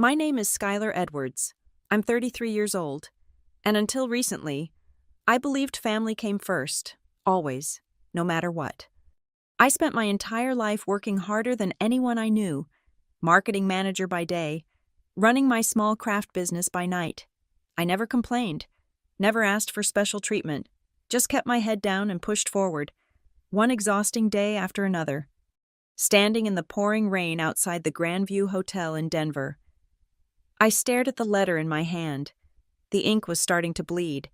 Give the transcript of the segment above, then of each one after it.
My name is Skylar Edwards. I'm 33 years old, and until recently, I believed family came first, always, no matter what. I spent my entire life working harder than anyone I knew, marketing manager by day, running my small craft business by night. I never complained, never asked for special treatment, just kept my head down and pushed forward, one exhausting day after another. Standing in the pouring rain outside the Grandview Hotel in Denver, I stared at the letter in my hand. The ink was starting to bleed,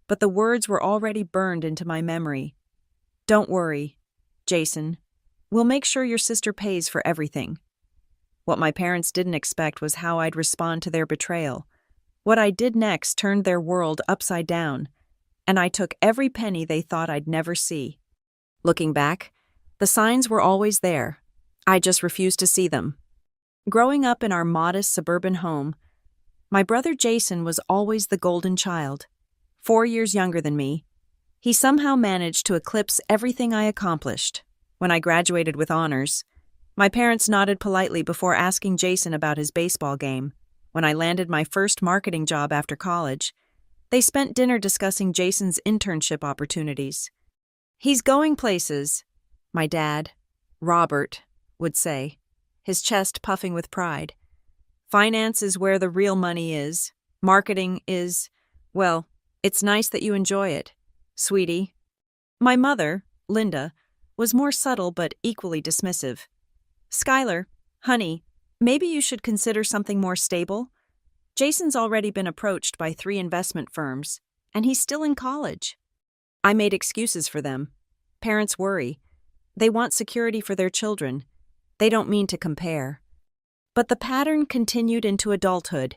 but the words were already burned into my memory. Don't worry, Jason. We'll make sure your sister pays for everything. What my parents didn't expect was how I'd respond to their betrayal. What I did next turned their world upside down, and I took every penny they thought I'd never see. Looking back, the signs were always there. I just refused to see them. Growing up in our modest suburban home, my brother Jason was always the golden child. 4 years younger than me, he somehow managed to eclipse everything I accomplished. When I graduated with honors, my parents nodded politely before asking Jason about his baseball game. When I landed my first marketing job after college, they spent dinner discussing Jason's internship opportunities. "He's going places," my dad, Robert, would say, his chest puffing with pride. "Finance is where the real money is. Marketing is, well, it's nice that you enjoy it, sweetie." My mother, Linda, was more subtle but equally dismissive. "Skylar, honey, maybe you should consider something more stable. Jason's already been approached by 3 investment firms, and he's still in college." I made excuses for them. Parents worry. They want security for their children. They don't mean to compare. But the pattern continued into adulthood.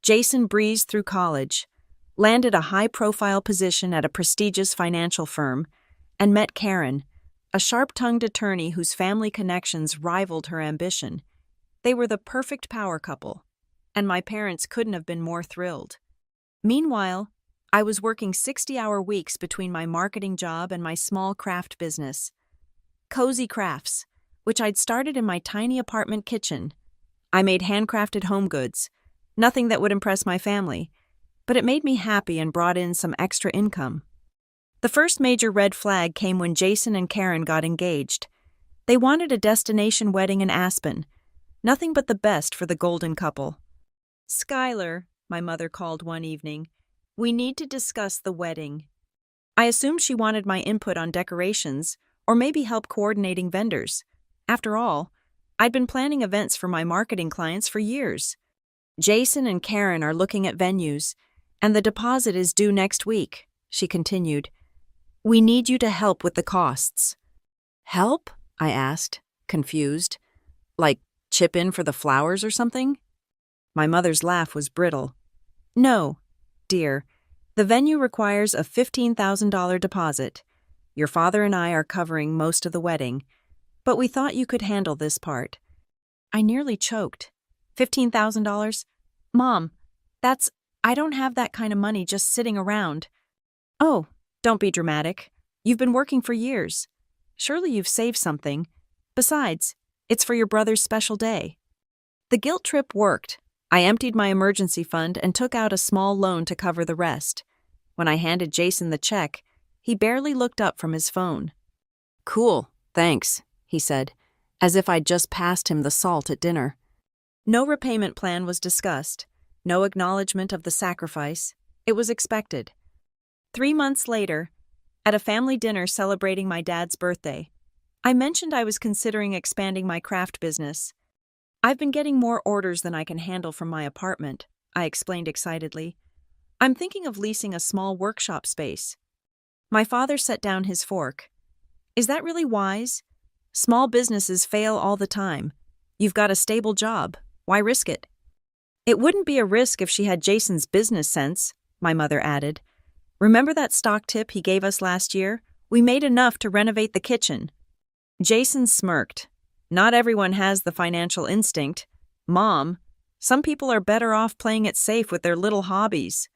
Jason breezed through college, landed a high-profile position at a prestigious financial firm, and met Karen, a sharp-tongued attorney whose family connections rivaled her ambition. They were the perfect power couple, and my parents couldn't have been more thrilled. Meanwhile, I was working 60-hour weeks between my marketing job and my small craft business. Cozy Crafts, which I'd started in my tiny apartment kitchen. I made handcrafted home goods, nothing that would impress my family, but it made me happy and brought in some extra income. The first major red flag came when Jason and Karen got engaged. They wanted a destination wedding in Aspen, nothing but the best for the golden couple. "Skylar," my mother called one evening, "we need to discuss the wedding." I assumed she wanted my input on decorations, or maybe help coordinating vendors. After all, I'd been planning events for my marketing clients for years. "Jason and Karen are looking at venues, and the deposit is due next week," she continued. "We need you to help with the costs." "Help?" I asked, confused. "Like chip in for the flowers or something?" My mother's laugh was brittle. "No, dear. The venue requires a $15,000 deposit. Your father and I are covering most of the wedding, but we thought you could handle this part." I nearly choked. $15,000? Mom, I don't have that kind of money just sitting around. "Oh, don't be dramatic. You've been working for years. Surely you've saved something. Besides, it's for your brother's special day." The guilt trip worked. I emptied my emergency fund and took out a small loan to cover the rest. When I handed Jason the check, he barely looked up from his phone. "Cool, thanks," he said, as if I'd just passed him the salt at dinner. No repayment plan was discussed, no acknowledgement of the sacrifice. It was expected. 3 months later, at a family dinner celebrating my dad's birthday, I mentioned I was considering expanding my craft business. "I've been getting more orders than I can handle from my apartment," I explained excitedly. "I'm thinking of leasing a small workshop space." My father set down his fork. "Is that really wise? Small businesses fail all the time. You've got a stable job. Why risk it?" "It wouldn't be a risk if she had Jason's business sense," my mother added. "Remember that stock tip he gave us last year? We made enough to renovate the kitchen." Jason smirked. "Not everyone has the financial instinct. Mom, some people are better off playing it safe with their little hobbies."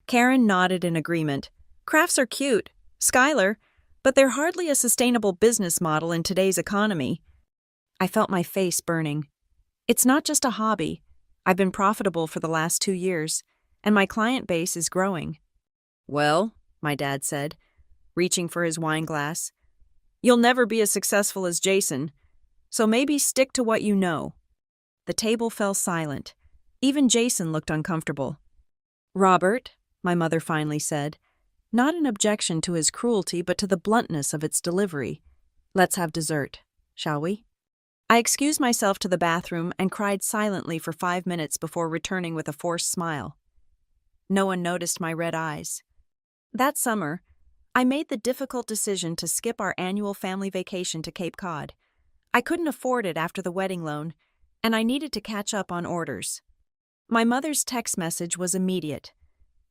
Karen nodded in agreement. "Crafts are cute, Skylar, but they're hardly a sustainable business model in today's economy." I felt my face burning. It's not just a hobby. I've been profitable for the last 2 years, and my client base is growing. Well, my dad said, reaching for his wine glass, you'll never be as successful as Jason, so maybe stick to what you know. The table fell silent. Even Jason looked uncomfortable. Robert, my mother finally said, not an objection to his cruelty but to the bluntness of its delivery. Let's have dessert, shall we? I excused myself to the bathroom and cried silently for 5 minutes before returning with a forced smile. No one noticed my red eyes. That summer, I made the difficult decision to skip our annual family vacation to Cape Cod. I couldn't afford it after the wedding loan, and I needed to catch up on orders. My mother's text message was immediate.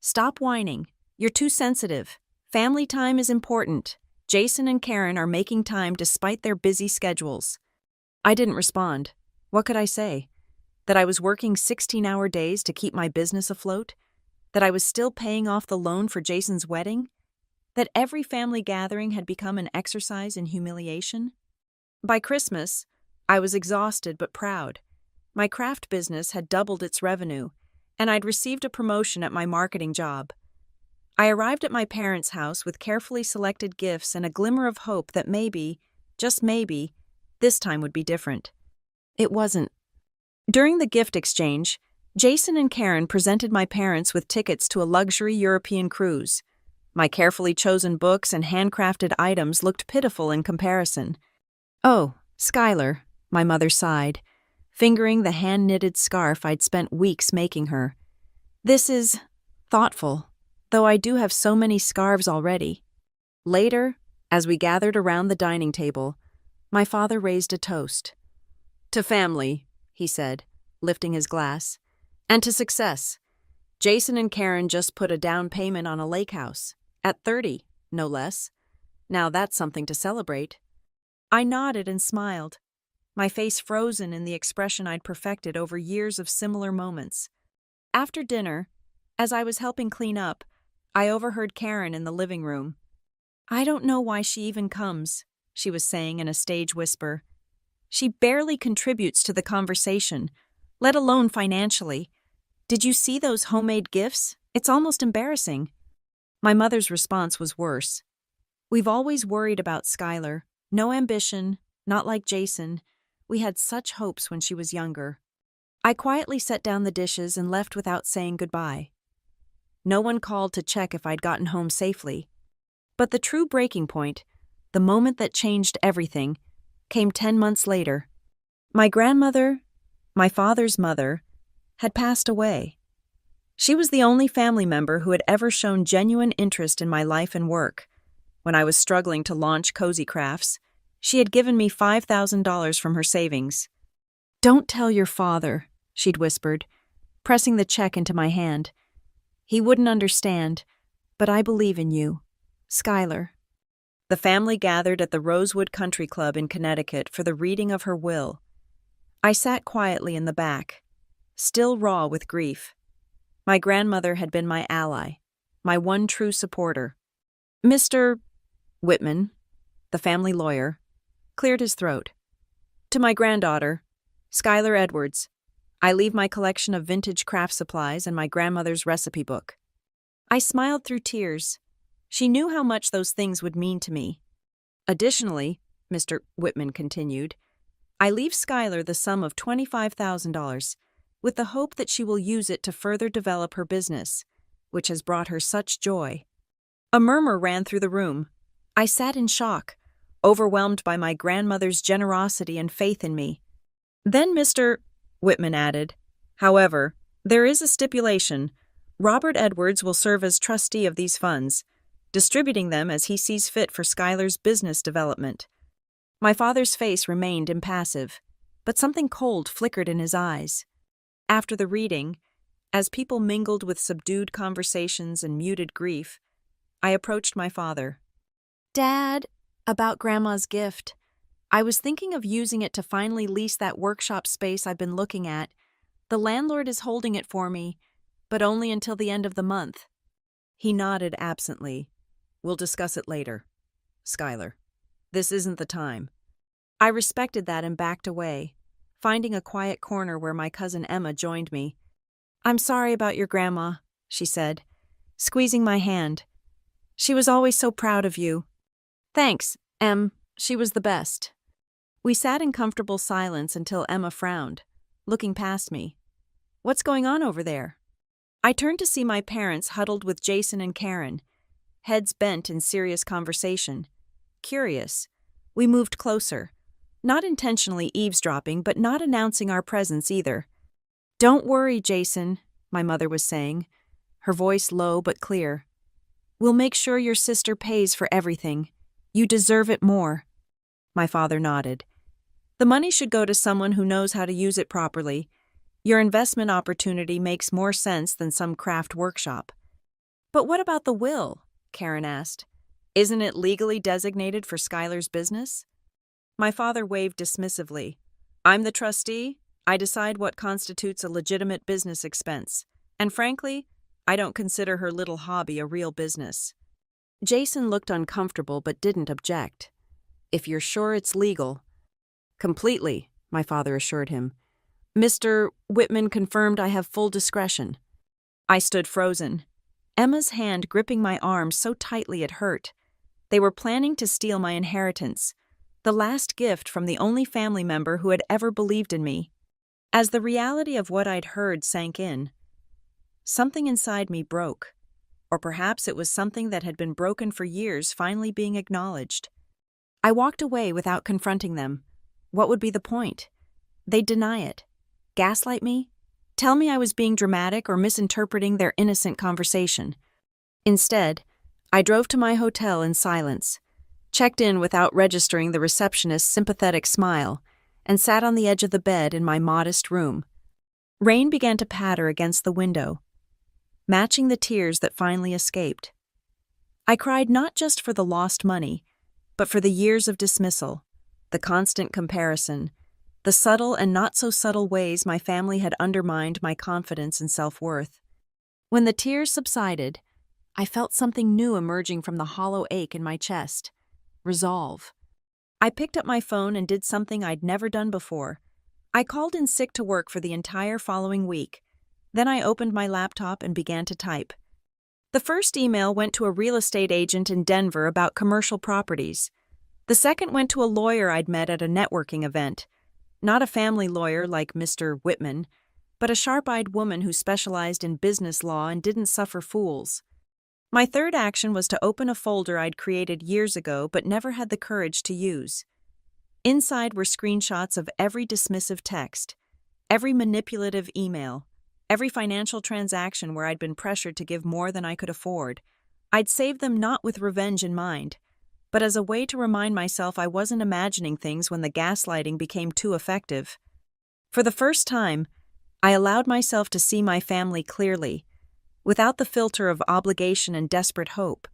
Stop whining. You're too sensitive. Family time is important. Jason and Karen are making time despite their busy schedules. I didn't respond. What could I say? That I was working 16-hour days to keep my business afloat? That I was still paying off the loan for Jason's wedding? That every family gathering had become an exercise in humiliation? By Christmas, I was exhausted but proud. My craft business had doubled its revenue, and I'd received a promotion at my marketing job. I arrived at my parents' house with carefully selected gifts and a glimmer of hope that maybe, just maybe, this time would be different. It wasn't. During the gift exchange, Jason and Karen presented my parents with tickets to a luxury European cruise. My carefully chosen books and handcrafted items looked pitiful in comparison. Oh, Skylar, my mother sighed, fingering the hand-knitted scarf I'd spent weeks making her. This is thoughtful, though I do have so many scarves already. Later, as we gathered around the dining table, my father raised a toast. To family, he said, lifting his glass, and to success. Jason and Karen just put a down payment on a lake house, at 30, no less. Now that's something to celebrate. I nodded and smiled, my face frozen in the expression I'd perfected over years of similar moments. After dinner, as I was helping clean up, I overheard Karen in the living room. I don't know why she even comes, she was saying in a stage whisper. She barely contributes to the conversation, let alone financially. Did you see those homemade gifts? It's almost embarrassing. My mother's response was worse. We've always worried about Skylar. No ambition, not like Jason. We had such hopes when she was younger. I quietly set down the dishes and left without saying goodbye. No one called to check if I'd gotten home safely. But the true breaking point, the moment that changed everything, came 10 months later. My grandmother, my father's mother, had passed away. She was the only family member who had ever shown genuine interest in my life and work. When I was struggling to launch Cozy Crafts, she had given me $5,000 from her savings. Don't tell your father, she'd whispered, pressing the check into my hand. He wouldn't understand, but I believe in you. Skylar. The family gathered at the Rosewood Country Club in Connecticut for the reading of her will. I sat quietly in the back, still raw with grief. My grandmother had been my ally, my one true supporter. Mr. Whitman, the family lawyer, cleared his throat. To my granddaughter, Skylar Edwards, I leave my collection of vintage craft supplies and my grandmother's recipe book. I smiled through tears. She knew how much those things would mean to me. Additionally, Mr. Whitman continued, I leave Skylar the sum of $25,000 with the hope that she will use it to further develop her business, which has brought her such joy. A murmur ran through the room. I sat in shock, overwhelmed by my grandmother's generosity and faith in me. Then Mr. Whitman added, however, there is a stipulation. Robert Edwards will serve as trustee of these funds, distributing them as he sees fit for Skylar's business development. My father's face remained impassive, but something cold flickered in his eyes. After the reading, as people mingled with subdued conversations and muted grief, I approached my father. Dad, about Grandma's gift. I was thinking of using it to finally lease that workshop space I've been looking at. The landlord is holding it for me, but only until the end of the month. He nodded absently. We'll discuss it later. Skylar, this isn't the time. I respected that and backed away, finding a quiet corner where my cousin Emma joined me. "I'm sorry about your grandma," she said, squeezing my hand. "She was always so proud of you." "Thanks, Em, she was the best." We sat in comfortable silence until Emma frowned, looking past me. "What's going on over there?" I turned to see my parents huddled with Jason and Karen, heads bent in serious conversation. Curious, we moved closer, not intentionally eavesdropping, but not announcing our presence either. "Don't worry, Jason," my mother was saying, her voice low but clear. "We'll make sure your sister pays for everything. You deserve it more." My father nodded. "The money should go to someone who knows how to use it properly. Your investment opportunity makes more sense than some craft workshop." "But what about the will?" Karen asked. "Isn't it legally designated for Skylar's business?" My father waved dismissively. "I'm the trustee. I decide what constitutes a legitimate business expense. And frankly, I don't consider her little hobby a real business." Jason looked uncomfortable but didn't object. "If you're sure it's legal." "Completely," my father assured him. "Mr. Whitman confirmed I have full discretion." I stood frozen, Emma's hand gripping my arm so tightly it hurt. They were planning to steal my inheritance, the last gift from the only family member who had ever believed in me. As the reality of what I'd heard sank in, something inside me broke. Or perhaps it was something that had been broken for years finally being acknowledged. I walked away without confronting them. What would be the point? They'd deny it. Gaslight me? Tell me I was being dramatic or misinterpreting their innocent conversation. Instead, I drove to my hotel in silence, checked in without registering the receptionist's sympathetic smile, and sat on the edge of the bed in my modest room. Rain began to patter against the window, matching the tears that finally escaped. I cried not just for the lost money, but for the years of dismissal, the constant comparison, the subtle and not-so-subtle ways my family had undermined my confidence and self-worth. When the tears subsided, I felt something new emerging from the hollow ache in my chest. Resolve. I picked up my phone and did something I'd never done before. I called in sick to work for the entire following week. Then I opened my laptop and began to type. The first email went to a real estate agent in Denver about commercial properties. The second went to a lawyer I'd met at a networking event. Not a family lawyer like Mr. Whitman, but a sharp-eyed woman who specialized in business law and didn't suffer fools. My third action was to open a folder I'd created years ago but never had the courage to use. Inside were screenshots of every dismissive text, every manipulative email, every financial transaction where I'd been pressured to give more than I could afford. I'd saved them not with revenge in mind, but as a way to remind myself I wasn't imagining things when the gaslighting became too effective. For the first time, I allowed myself to see my family clearly, without the filter of obligation and desperate hope.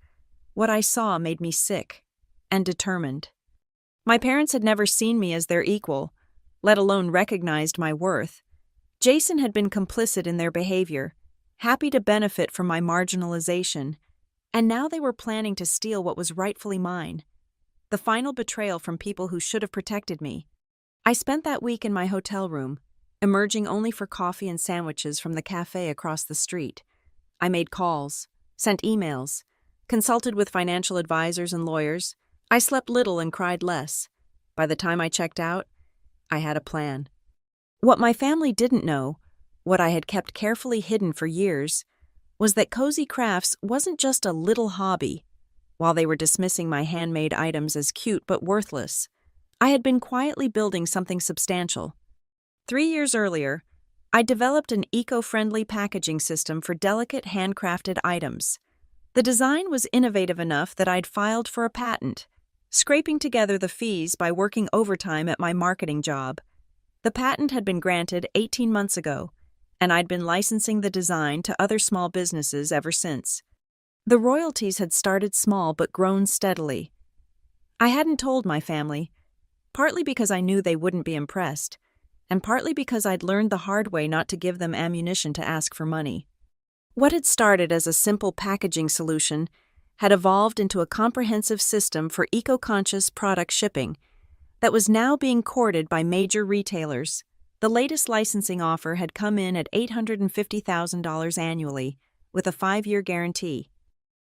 What I saw made me sick and determined. My parents had never seen me as their equal, let alone recognized my worth. Jason had been complicit in their behavior, happy to benefit from my marginalization, and now they were planning to steal what was rightfully mine. The final betrayal from people who should have protected me. I spent that week in my hotel room, emerging only for coffee and sandwiches from the cafe across the street. I made calls, sent emails, consulted with financial advisors and lawyers. I slept little and cried less. By the time I checked out, I had a plan. What my family didn't know, what I had kept carefully hidden for years, was that Cozy Crafts wasn't just a little hobby. While they were dismissing my handmade items as cute but worthless, I had been quietly building something substantial. 3 years earlier, I developed an eco-friendly packaging system for delicate handcrafted items. The design was innovative enough that I'd filed for a patent, scraping together the fees by working overtime at my marketing job. The patent had been granted 18 months ago, and I'd been licensing the design to other small businesses ever since. The royalties had started small but grown steadily. I hadn't told my family, partly because I knew they wouldn't be impressed, and partly because I'd learned the hard way not to give them ammunition to ask for money. What had started as a simple packaging solution had evolved into a comprehensive system for eco-conscious product shipping that was now being courted by major retailers. The latest licensing offer had come in at $850,000 annually, with a 5-year guarantee.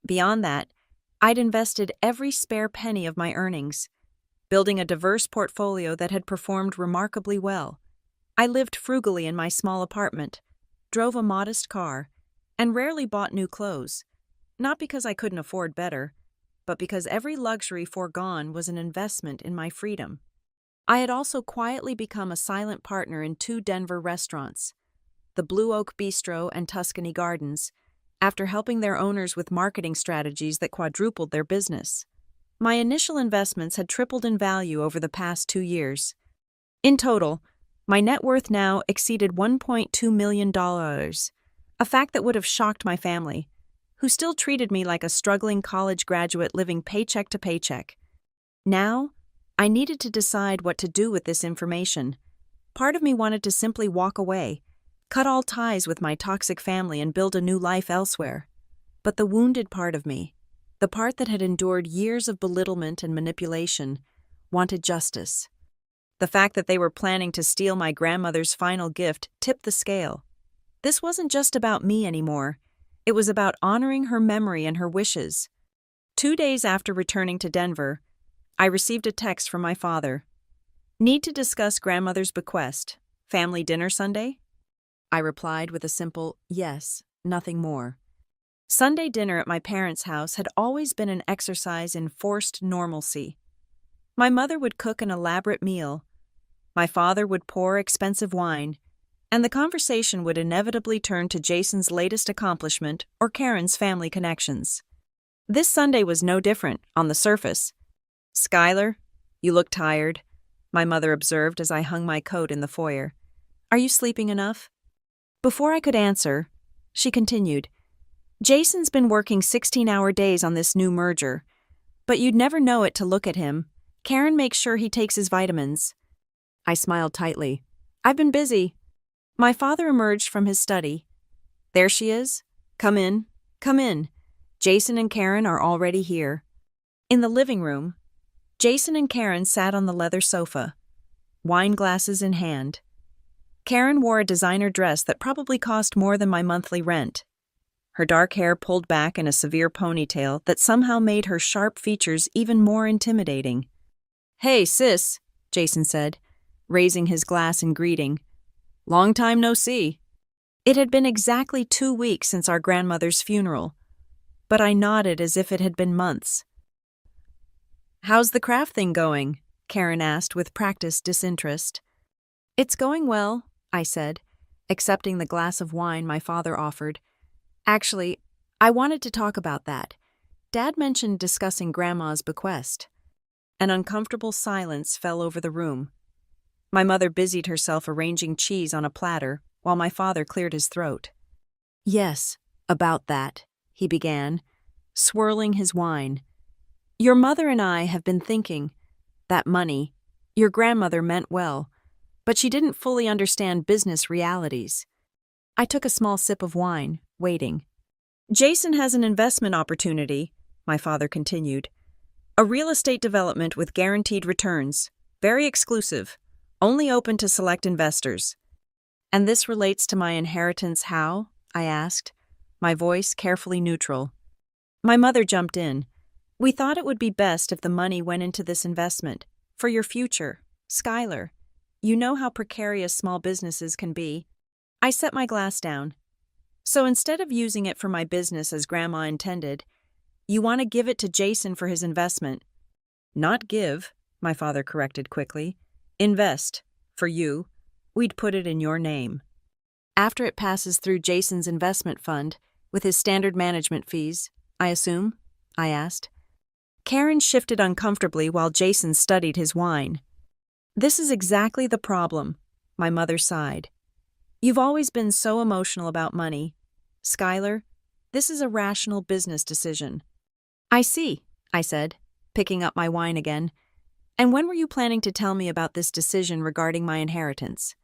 Beyond that, I'd invested every spare penny of my earnings, building a diverse portfolio that had performed remarkably well. I lived frugally in my small apartment, drove a modest car, and rarely bought new clothes, not because I couldn't afford better, but because every luxury foregone was an investment in my freedom. I had also quietly become a silent partner in 2 Denver restaurants, the Blue Oak Bistro and Tuscany Gardens, after helping their owners with marketing strategies that quadrupled their business. My initial investments had tripled in value over the past 2 years. In total, my net worth now exceeded $1.2 million, a fact that would have shocked my family, who still treated me like a struggling college graduate living paycheck to paycheck. Now, I needed to decide what to do with this information. Part of me wanted to simply walk away, cut all ties with my toxic family and build a new life elsewhere. But the wounded part of me, the part that had endured years of belittlement and manipulation, wanted justice. The fact that they were planning to steal my grandmother's final gift tipped the scale. This wasn't just about me anymore. It was about honoring her memory and her wishes. 2 days after returning to Denver, I received a text from my father. "Need to discuss grandmother's bequest. Family dinner Sunday?" I replied with a simple yes, nothing more. Sunday dinner at my parents' house had always been an exercise in forced normalcy. My mother would cook an elaborate meal. My father would pour expensive wine, and the conversation would inevitably turn to Jason's latest accomplishment or Karen's family connections. This Sunday was no different, on the surface. "Skylar, you look tired," my mother observed as I hung my coat in the foyer. "Are you sleeping enough?" Before I could answer, she continued, "Jason's been working 16-hour days on this new merger, but you'd never know it to look at him. Karen makes sure he takes his vitamins." I smiled tightly. "I've been busy." My father emerged from his study. "There she is. Come in, come in. Jason and Karen are already here." In the living room, Jason and Karen sat on the leather sofa, wine glasses in hand. Karen wore a designer dress that probably cost more than my monthly rent. Her dark hair pulled back in a severe ponytail that somehow made her sharp features even more intimidating. "Hey, sis," Jason said, raising his glass in greeting. "Long time no see." It had been exactly 2 weeks since our grandmother's funeral, but I nodded as if it had been months. "How's the craft thing going?" Karen asked with practiced disinterest. "It's going well," I said, accepting the glass of wine my father offered. "Actually, I wanted to talk about that. Dad mentioned discussing Grandma's bequest." An uncomfortable silence fell over the room. My mother busied herself arranging cheese on a platter while my father cleared his throat. "Yes, about that," he began, swirling his wine. "Your mother and I have been thinking, that money, your grandmother meant well, but she didn't fully understand business realities." I took a small sip of wine, waiting. "Jason has an investment opportunity," my father continued. "A real estate development with guaranteed returns, very exclusive, only open to select investors." "And this relates to my inheritance how?" I asked, my voice carefully neutral. My mother jumped in. "We thought it would be best if the money went into this investment. For your future, Skylar. You know how precarious small businesses can be." I set my glass down. "So instead of using it for my business as Grandma intended, you want to give it to Jason for his investment." "Not give," my father corrected quickly. "Invest. For you. We'd put it in your name." "After it passes through Jason's investment fund, with his standard management fees, I assume?" I asked. Karen shifted uncomfortably while Jason studied his wine. "This is exactly the problem," my mother sighed. "You've always been so emotional about money. Skylar, this is a rational business decision." "I see," I said, picking up my wine again. "And when were you planning to tell me about this decision regarding my inheritance?"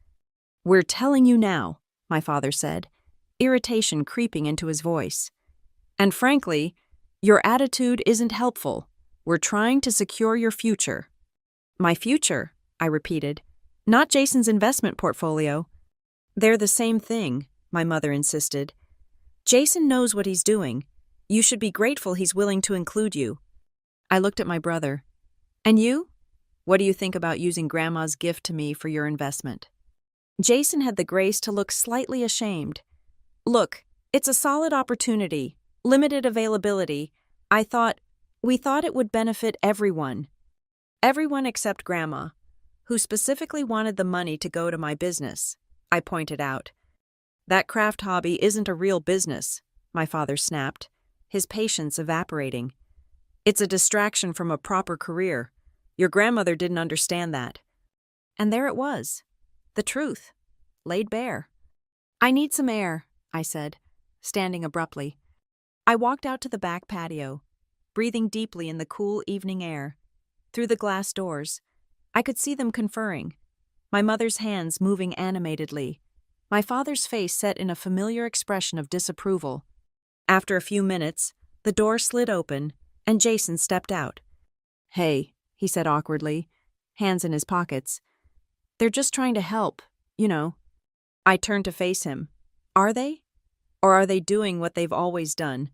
"We're telling you now," my father said, irritation creeping into his voice. "And frankly, your attitude isn't helpful. We're trying to secure your future." "My future?" I repeated, Not Jason's investment portfolio. They're the same thing, my mother insisted. Jason knows what he's doing. You should be grateful he's willing to include you. I looked at my brother. And you? What do you think about using Grandma's gift to me for your investment? Jason had the grace to look slightly ashamed. Look, it's a solid opportunity, limited availability. We thought it would benefit everyone. Everyone except Grandma, who specifically wanted the money to go to my business, I pointed out. That craft hobby isn't a real business, my father snapped, his patience evaporating. It's a distraction from a proper career. Your grandmother didn't understand that. And there it was. The truth, laid bare. I need some air, I said, standing abruptly. I walked out to the back patio, breathing deeply in the cool evening air. Through the glass doors, I could see them conferring, my mother's hands moving animatedly, my father's face set in a familiar expression of disapproval. After a few minutes, the door slid open, and Jason stepped out. Hey, he said awkwardly, hands in his pockets. They're just trying to help, you know. I turned to face him. Are they? Or are they doing what they've always done,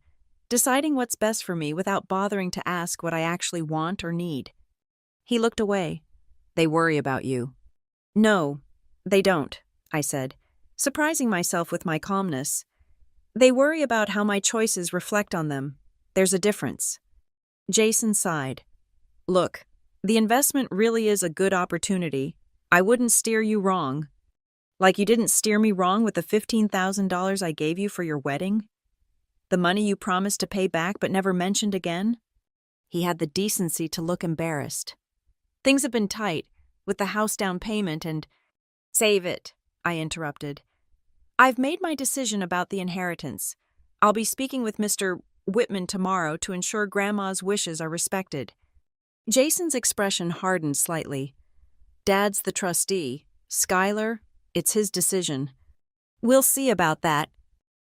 deciding what's best for me without bothering to ask what I actually want or need? He looked away. They worry about you. No, they don't, I said, surprising myself with my calmness. They worry about how my choices reflect on them. There's a difference. Jason sighed. Look, the investment really is a good opportunity. I wouldn't steer you wrong. Like you didn't steer me wrong with the $15,000 I gave you for your wedding? The money you promised to pay back but never mentioned again? He had the decency to look embarrassed. Things have been tight, with the house down payment and— Save it, I interrupted. I've made my decision about the inheritance. I'll be speaking with Mr. Whitman tomorrow to ensure Grandma's wishes are respected. Jason's expression hardened slightly. Dad's the trustee. Skylar, it's his decision. We'll see about that.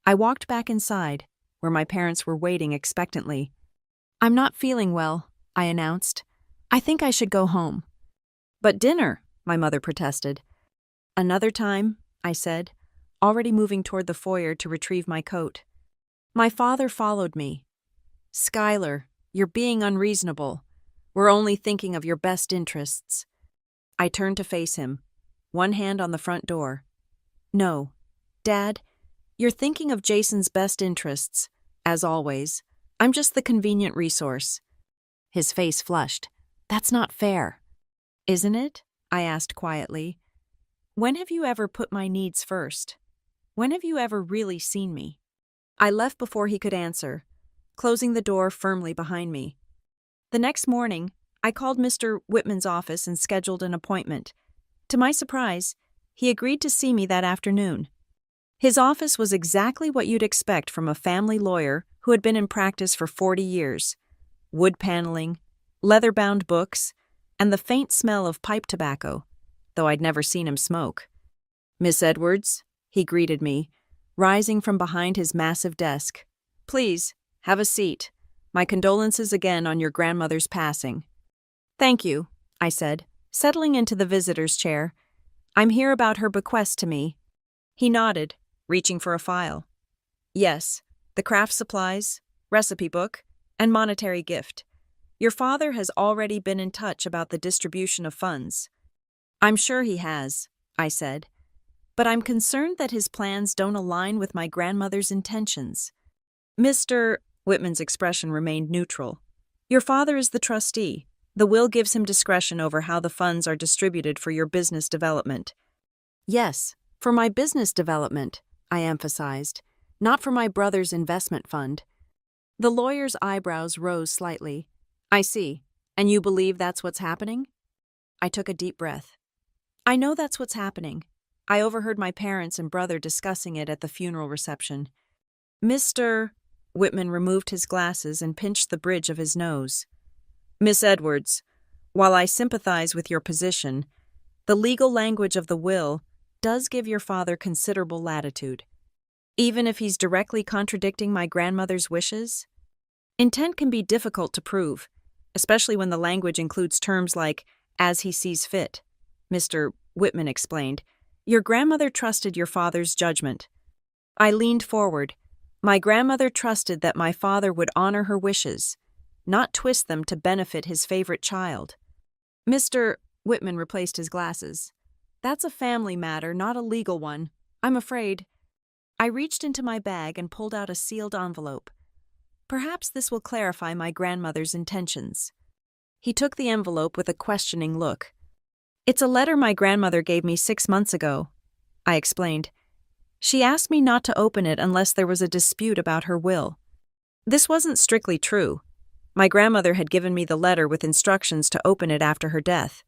I walked back inside, where my parents were waiting expectantly. I'm not feeling well, I announced. I think I should go home. But dinner, my mother protested. Another time, I said, already moving toward the foyer to retrieve my coat. My father followed me. Skylar, you're being unreasonable. We're only thinking of your best interests. I turned to face him, one hand on the front door. No, Dad, you're thinking of Jason's best interests, as always. I'm just the convenient resource. His face flushed. That's not fair. Isn't it? I asked quietly. When have you ever put my needs first? When have you ever really seen me? I left before he could answer, closing the door firmly behind me. The next morning, I called Mr. Whitman's office and scheduled an appointment. To my surprise, he agreed to see me that afternoon. His office was exactly what you'd expect from a family lawyer who had been in practice for 40 years. Wood paneling, leather-bound books, and the faint smell of pipe tobacco, though I'd never seen him smoke. Miss Edwards, he greeted me, rising from behind his massive desk. Please, have a seat. My condolences again on your grandmother's passing. Thank you, I said, settling into the visitor's chair. I'm here about her bequest to me. He nodded, reaching for a file. Yes, the craft supplies, recipe book, and monetary gift. Your father has already been in touch about the distribution of funds. I'm sure he has, I said, but I'm concerned that his plans don't align with my grandmother's intentions. Mr. Whitman's expression remained neutral. Your father is the trustee. The will gives him discretion over how the funds are distributed for your business development. Yes, for my business development, I emphasized, not for my brother's investment fund. The lawyer's eyebrows rose slightly. I see. And you believe that's what's happening? I took a deep breath. I know that's what's happening. I overheard my parents and brother discussing it at the funeral reception. Mr. Whitman removed his glasses and pinched the bridge of his nose. Miss Edwards, while I sympathize with your position, the legal language of the will does give your father considerable latitude. Even if he's directly contradicting my grandmother's wishes? Intent can be difficult to prove, especially when the language includes terms like, as he sees fit. Mr. Whitman explained. Your grandmother trusted your father's judgment. I leaned forward. My grandmother trusted that my father would honor her wishes, not twist them to benefit his favorite child. Mr. Whitman replaced his glasses. That's a family matter, not a legal one. I'm afraid. I reached into my bag and pulled out a sealed envelope. Perhaps this will clarify my grandmother's intentions. He took the envelope with a questioning look. It's a letter my grandmother gave me 6 months ago, I explained. She asked me not to open it unless there was a dispute about her will. This wasn't strictly true. My grandmother had given me the letter with instructions to open it after her death,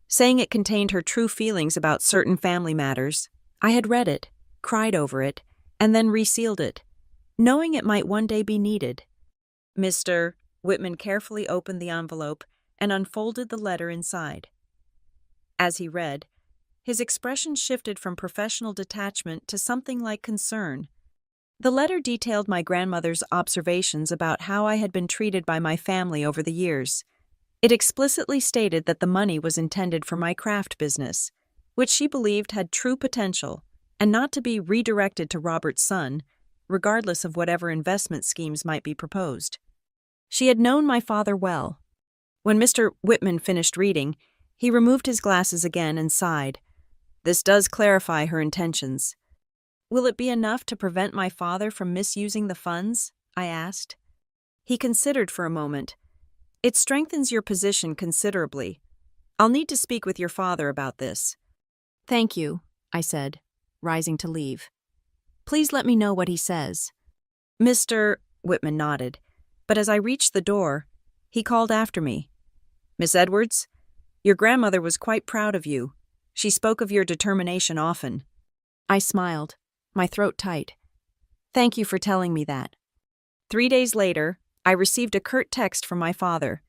saying it contained her true feelings about certain family matters. I had read it, cried over it, and then resealed it, knowing it might one day be needed. Mr. Whitman carefully opened the envelope and unfolded the letter inside. As he read, his expression shifted from professional detachment to something like concern. The letter detailed my grandmother's observations about how I had been treated by my family over the years. It explicitly stated that the money was intended for my craft business, which she believed had true potential, and not to be redirected to Robert's son, regardless of whatever investment schemes might be proposed. She had known my father well. When Mr. Whitman finished reading, he removed his glasses again and sighed. This does clarify her intentions. Will it be enough to prevent my father from misusing the funds? I asked. He considered for a moment. It strengthens your position considerably. I'll need to speak with your father about this. Thank you, I said, rising to leave. Please let me know what he says. Mr. Whitman nodded, but as I reached the door, he called after me. Miss Edwards, your grandmother was quite proud of you. She spoke of your determination often. I smiled, my throat tight. Thank you for telling me that. 3 days later, I received a curt text from my father.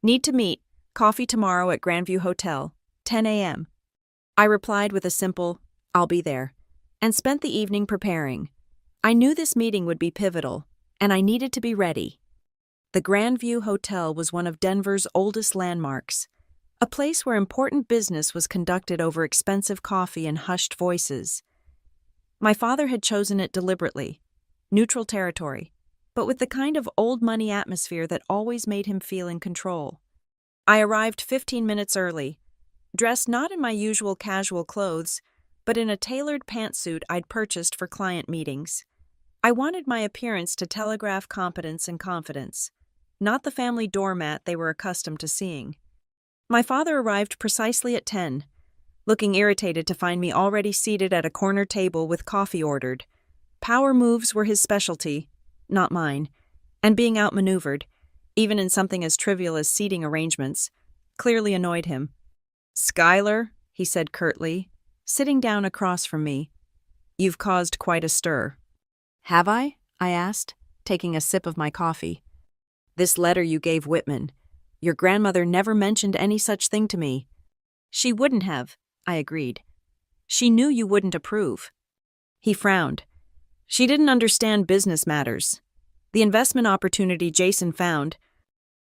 Need to meet, coffee tomorrow at Grandview Hotel, 10 a.m. I replied with a simple, I'll be there, and spent the evening preparing. I knew this meeting would be pivotal, and I needed to be ready. The Grandview Hotel was one of Denver's oldest landmarks, a place where important business was conducted over expensive coffee and hushed voices. My father had chosen it deliberately, neutral territory, but with the kind of old money atmosphere that always made him feel in control. I arrived 15 minutes early, dressed not in my usual casual clothes, but in a tailored pantsuit I'd purchased for client meetings. I wanted my appearance to telegraph competence and confidence, not the family doormat they were accustomed to seeing. My father arrived precisely at 10, looking irritated to find me already seated at a corner table with coffee ordered. Power moves were his specialty, not mine, and being outmaneuvered, even in something as trivial as seating arrangements, clearly annoyed him. Schuyler, he said curtly, sitting down across from me, you've caused quite a stir. Have I? I asked, taking a sip of my coffee. This letter you gave Whitman. Your grandmother never mentioned any such thing to me. She wouldn't have, I agreed. She knew you wouldn't approve. He frowned. She didn't understand business matters. The investment opportunity Jason found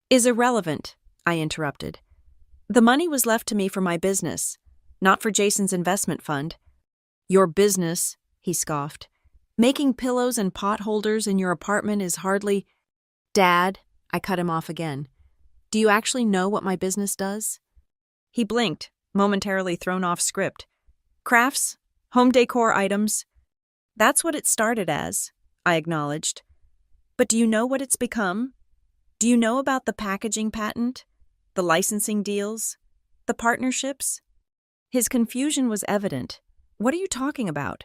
is irrelevant, I interrupted. The money was left to me for my business, not for Jason's investment fund. Your business, he scoffed. Making pillows and pot holders in your apartment is hardly... Dad, I cut him off again. Do you actually know what my business does? He blinked, momentarily thrown off script. Crafts, home decor items. That's what it started as, I acknowledged. But do you know what it's become? Do you know about the packaging patent, the licensing deals, the partnerships? His confusion was evident. What are you talking about?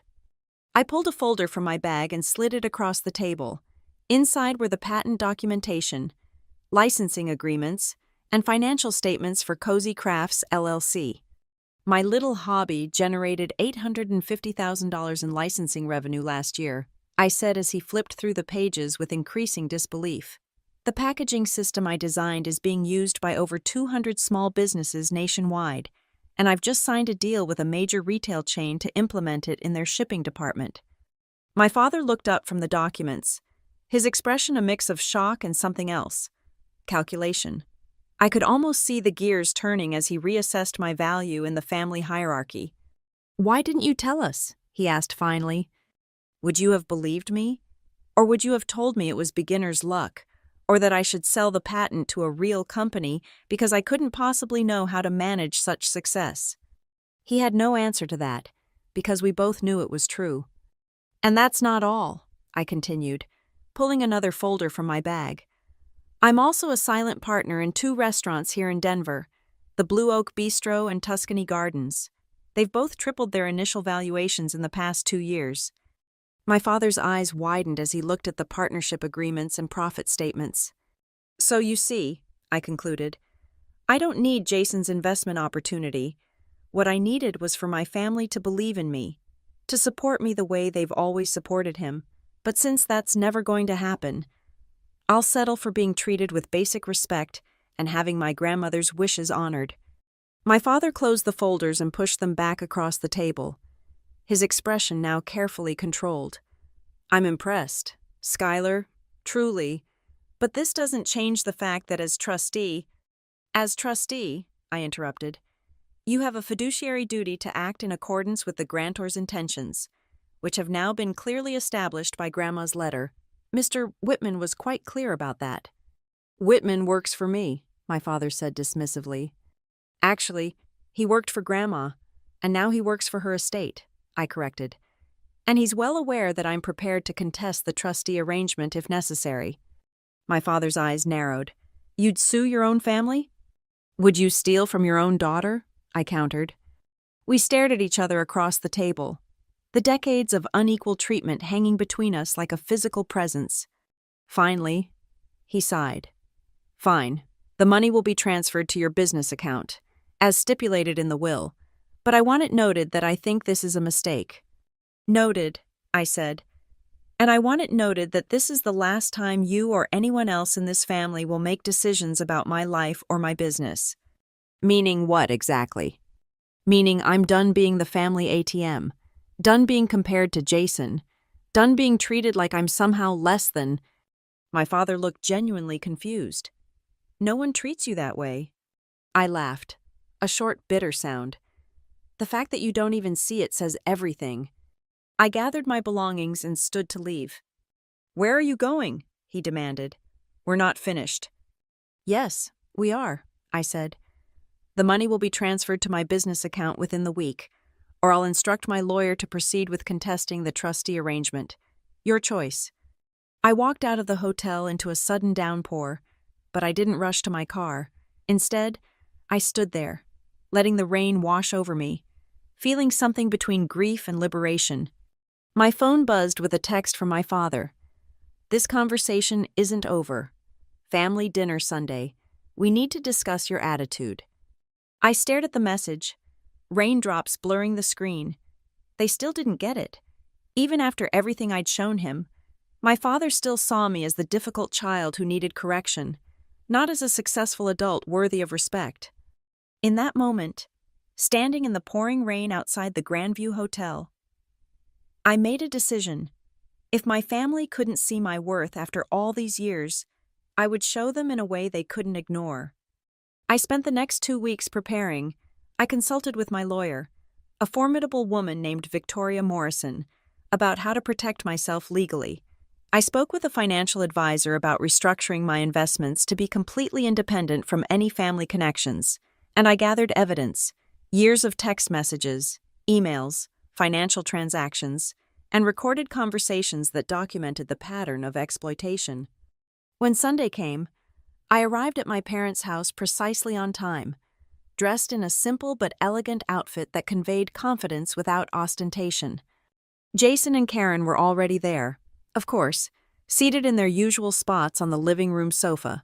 I pulled a folder from my bag and slid it across the table. Inside were the patent documentation, licensing agreements, and financial statements for Cozy Crafts, LLC. My little hobby generated $850,000 in licensing revenue last year, I said as he flipped through the pages with increasing disbelief. The packaging system I designed is being used by over 200 small businesses nationwide, and I've just signed a deal with a major retail chain to implement it in their shipping department. My father looked up from the documents, his expression a mix of shock and something else. Calculation. I could almost see the gears turning as he reassessed my value in the family hierarchy. "Why didn't you tell us?" he asked finally. "Would you have believed me? Or would you have told me it was beginner's luck, or that I should sell the patent to a real company because I couldn't possibly know how to manage such success?" He had no answer to that, because we both knew it was true. "And that's not all," I continued, pulling another folder from my bag. "I'm also a silent partner in 2 restaurants here in Denver, the Blue Oak Bistro and Tuscany Gardens. They've both tripled their initial valuations in the past 2 years. My father's eyes widened as he looked at the partnership agreements and profit statements. "So you see," I concluded, "I don't need Jason's investment opportunity. What I needed was for my family to believe in me, to support me the way they've always supported him. But since that's never going to happen, I'll settle for being treated with basic respect and having my grandmother's wishes honored." My father closed the folders and pushed them back across the table, his expression now carefully controlled. "I'm impressed, Skylar, truly, but this doesn't change the fact that as trustee, I interrupted, "you have a fiduciary duty to act in accordance with the grantor's intentions, which have now been clearly established by Grandma's letter. Mr. Whitman was quite clear about that." "Whitman works for me," my father said dismissively. "Actually, he worked for Grandma, and now he works for her estate," I corrected. "And he's well aware that I'm prepared to contest the trustee arrangement if necessary." My father's eyes narrowed. "You'd sue your own family?" "Would you steal from your own daughter?" I countered. We stared at each other across the table, the decades of unequal treatment hanging between us like a physical presence. Finally, he sighed. "Fine, the money will be transferred to your business account, as stipulated in the will, but I want it noted that I think this is a mistake." "Noted," I said. "And I want it noted that this is the last time you or anyone else in this family will make decisions about my life or my business." "Meaning what exactly?" "Meaning I'm done being the family ATM, done being compared to Jason, done being treated like I'm somehow less than—" My father looked genuinely confused. "No one treats you that way." I laughed, a short, bitter sound. "The fact that you don't even see it says everything." I gathered my belongings and stood to leave. "Where are you going?" he demanded. "We're not finished." "Yes, we are," I said. "The money will be transferred to my business account within the week, or I'll instruct my lawyer to proceed with contesting the trustee arrangement. Your choice." I walked out of the hotel into a sudden downpour, but I didn't rush to my car. Instead, I stood there, letting the rain wash over me, feeling something between grief and liberation. My phone buzzed with a text from my father. "This conversation isn't over. Family dinner Sunday. We need to discuss your attitude." I stared at the message, raindrops blurring the screen. They still didn't get it. Even after everything I'd shown him, my father still saw me as the difficult child who needed correction, not as a successful adult worthy of respect. In that moment, standing in the pouring rain outside the Grandview Hotel, I made a decision. If my family couldn't see my worth after all these years, I would show them in a way they couldn't ignore. I spent the next 2 weeks preparing. I consulted with my lawyer, a formidable woman named Victoria Morrison, about how to protect myself legally. I spoke with a financial advisor about restructuring my investments to be completely independent from any family connections, and I gathered evidence, years of text messages, emails, financial transactions, and recorded conversations that documented the pattern of exploitation. When Sunday came, I arrived at my parents' house precisely on time, dressed in a simple but elegant outfit that conveyed confidence without ostentation. Jason and Karen were already there, of course, seated in their usual spots on the living room sofa.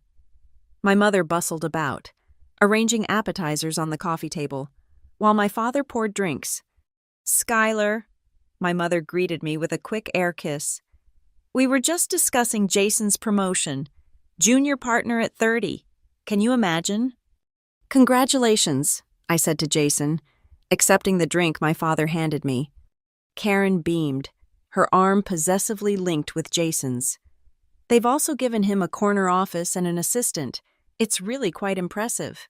My mother bustled about, arranging appetizers on the coffee table, while my father poured drinks. "Skylar," my mother greeted me with a quick air kiss. "We were just discussing Jason's promotion. Junior partner at 30. Can you imagine?" "Congratulations," I said to Jason, accepting the drink my father handed me. Karen beamed, her arm possessively linked with Jason's. "They've also given him a corner office and an assistant. It's really quite impressive.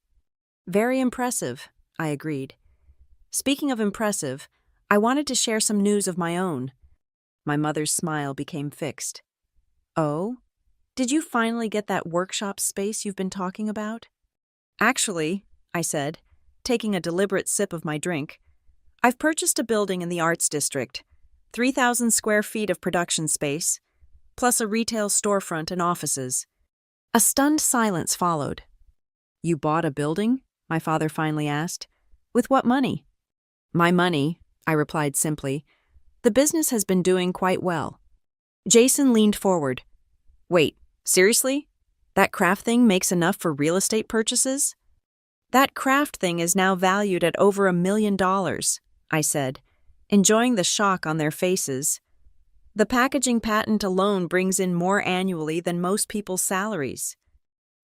Very impressive, I agreed. Speaking of impressive, I wanted to share some news of my own. My mother's smile became fixed. Oh? Did you finally get that workshop space you've been talking about? Actually, I said, taking a deliberate sip of my drink, I've purchased a building in the Arts District, 3,000 square feet of production space, plus a retail storefront and offices. A stunned silence followed. You bought a building? My father finally asked. With what money? My money, I replied simply. The business has been doing quite well. Jason leaned forward. Wait, seriously? That craft thing makes enough for real estate purchases? That craft thing is now valued at over $1 million, I said, enjoying the shock on their faces. The packaging patent alone brings in more annually than most people's salaries.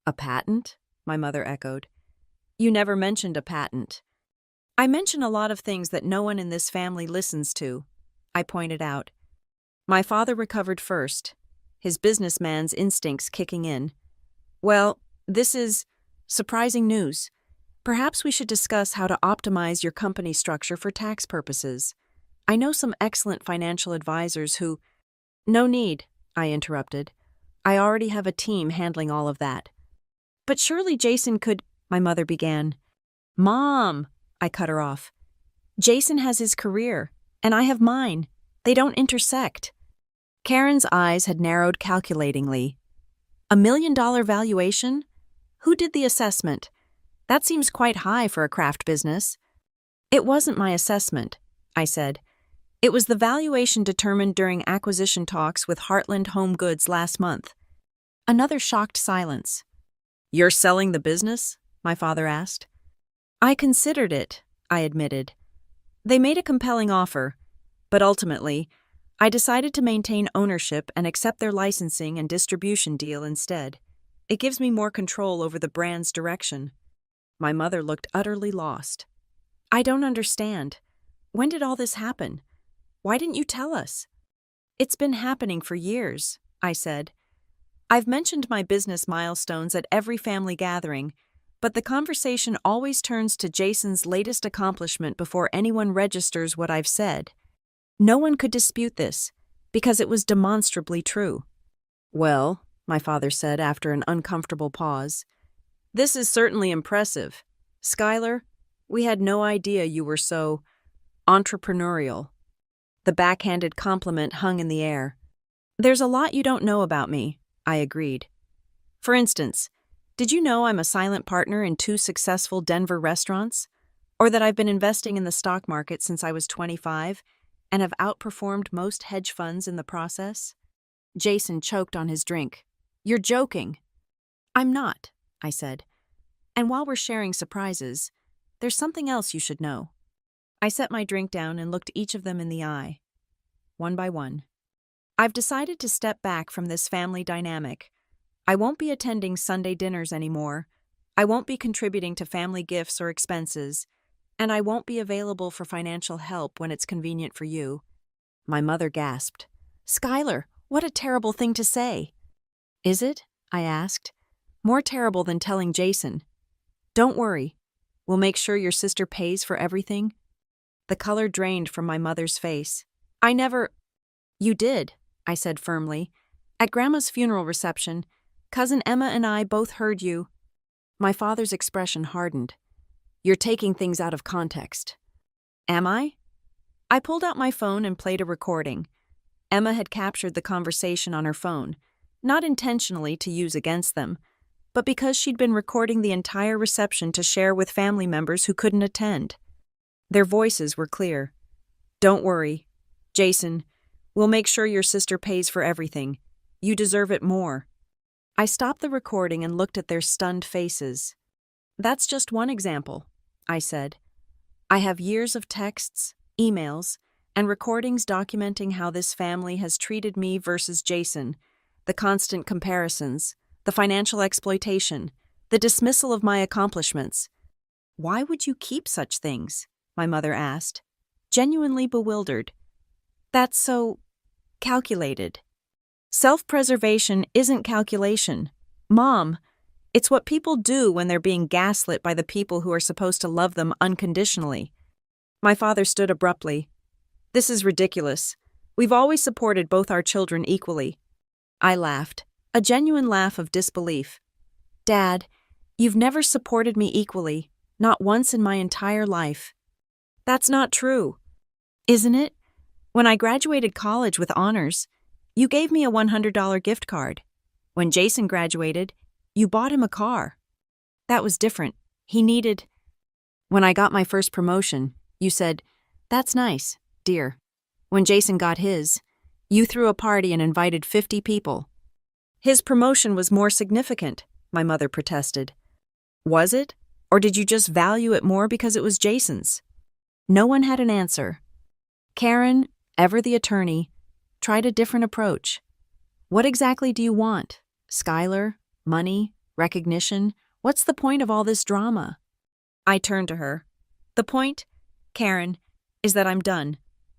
A patent? My mother echoed. You never mentioned a patent. I mention a lot of things that no one in this family listens to, I pointed out. My father recovered first, his businessman's instincts kicking in. Well, this is surprising news. Perhaps we should discuss how to optimize your company structure for tax purposes. I know some excellent financial advisors who— No need, I interrupted. I already have a team handling all of that. But surely Jason could— my mother began. Mom, I cut her off. Jason has his career, and I have mine. They don't intersect. Karen's eyes had narrowed calculatingly. $1 million valuation? Who did the assessment? That seems quite high for a craft business. It wasn't my assessment, I said. It was the valuation determined during acquisition talks with Heartland Home Goods last month. Another shocked silence. You're selling the business? My father asked. I considered it, I admitted. They made a compelling offer, but ultimately, I decided to maintain ownership and accept their licensing and distribution deal instead. It gives me more control over the brand's direction. My mother looked utterly lost. I don't understand. When did all this happen? Why didn't you tell us? It's been happening for years, I said. I've mentioned my business milestones at every family gathering, but the conversation always turns to Jason's latest accomplishment before anyone registers what I've said. No one could dispute this, because it was demonstrably true. Well, my father said after an uncomfortable pause, this is certainly impressive. Skylar, we had no idea you were so entrepreneurial. The backhanded compliment hung in the air. There's a lot you don't know about me, I agreed. For instance, did you know I'm a silent partner in 2 successful Denver restaurants? Or that I've been investing in the stock market since I was 25 and have outperformed most hedge funds in the process? Jason choked on his drink. You're joking. I'm not, I said. And while we're sharing surprises, there's something else you should know. I set my drink down and looked each of them in the eye, one by one. I've decided to step back from this family dynamic. I won't be attending Sunday dinners anymore. I won't be contributing to family gifts or expenses, and I won't be available for financial help when it's convenient for you. My mother gasped. Skylar, what a terrible thing to say. Is it? I asked. More terrible than telling Jason. Don't worry. We'll make sure your sister pays for everything. The color drained from my mother's face. I never— You did, I said firmly. At Grandma's funeral reception, Cousin Emma and I both heard you. My father's expression hardened. You're taking things out of context. Am I? I pulled out my phone and played a recording. Emma had captured the conversation on her phone, not intentionally to use against them, but because she'd been recording the entire reception to share with family members who couldn't attend. Their voices were clear. Don't worry. Jason, we'll make sure your sister pays for everything. You deserve it more. I stopped the recording and looked at their stunned faces. That's just one example, I said. I have years of texts, emails, and recordings documenting how this family has treated me versus Jason, the constant comparisons, the financial exploitation, the dismissal of my accomplishments. Why would you keep such things? My mother asked, genuinely bewildered. That's so calculated. Self-preservation isn't calculation. Mom, It's what people do when they're being gaslit by the people who are supposed to love them unconditionally. My father stood abruptly. This is ridiculous. We've always supported both our children equally. I laughed, a genuine laugh of disbelief. Dad, you've never supported me equally, not once in my entire life. That's not true. Isn't it? When I graduated college with honors, you gave me a $100 gift card. When Jason graduated, you bought him a car. That was different. He needed... When I got my first promotion, you said, "That's nice, dear." When Jason got his, you threw a party and invited 50 people. His promotion was more significant, my mother protested. Was it? Or did you just value it more because it was Jason's? No one had an answer. Karen, ever the attorney, tried a different approach. What exactly do you want? Skylar? Money? Recognition? What's the point of all this drama? I turned to her. The point, Karen, is that I'm done.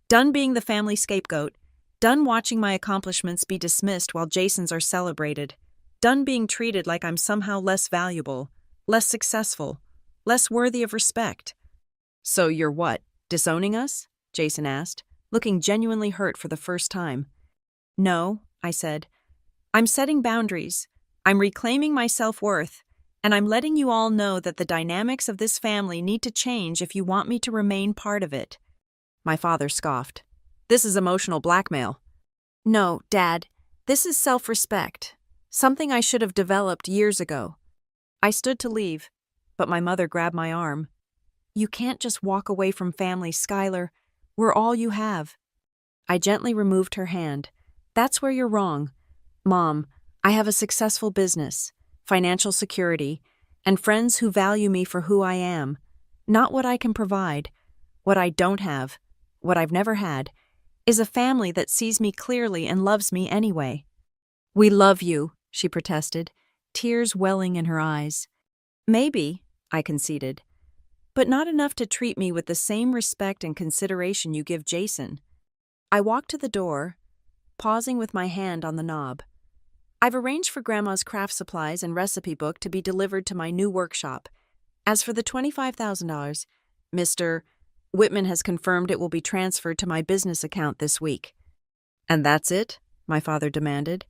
Done being the family scapegoat. Done watching my accomplishments be dismissed while Jason's are celebrated. Done being treated like I'm somehow less valuable, less successful, less worthy of respect. So you're what, disowning us? Jason asked, looking genuinely hurt for the first time. No, I said. I'm setting boundaries. I'm reclaiming my self-worth, and I'm letting you all know that the dynamics of this family need to change if you want me to remain part of it. My father scoffed. This is emotional blackmail. No, Dad, this is self-respect, something I should have developed years ago. I stood to leave, but my mother grabbed my arm. You can't just walk away from family, Skylar. We're all you have. I gently removed her hand. That's where you're wrong. Mom, I have a successful business, financial security, and friends who value me for who I am, not what I can provide. What I don't have, what I've never had, is a family that sees me clearly and loves me anyway. We love you, she protested, tears welling in her eyes. Maybe, I conceded, but not enough to treat me with the same respect and consideration you give Jason. I walked to the door, pausing with my hand on the knob. I've arranged for Grandma's craft supplies and recipe book to be delivered to my new workshop. As for the $25,000, Mr. Whitman has confirmed it will be transferred to my business account this week. And that's it? My father demanded.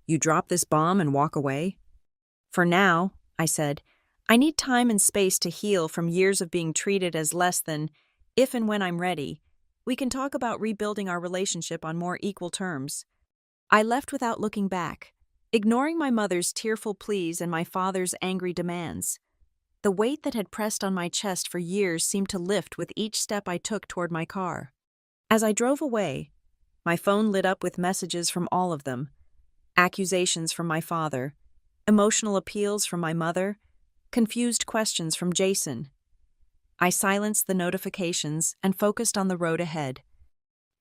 You drop this bomb and walk away? For now, I said, I need time and space to heal from years of being treated as less than. If and when I'm ready, we can talk about rebuilding our relationship on more equal terms. I left without looking back, ignoring my mother's tearful pleas and my father's angry demands. The weight that had pressed on my chest for years seemed to lift with each step I took toward my car. As I drove away, my phone lit up with messages from all of them. Accusations from my father, emotional appeals from my mother, confused questions from Jason. I silenced the notifications and focused on the road ahead.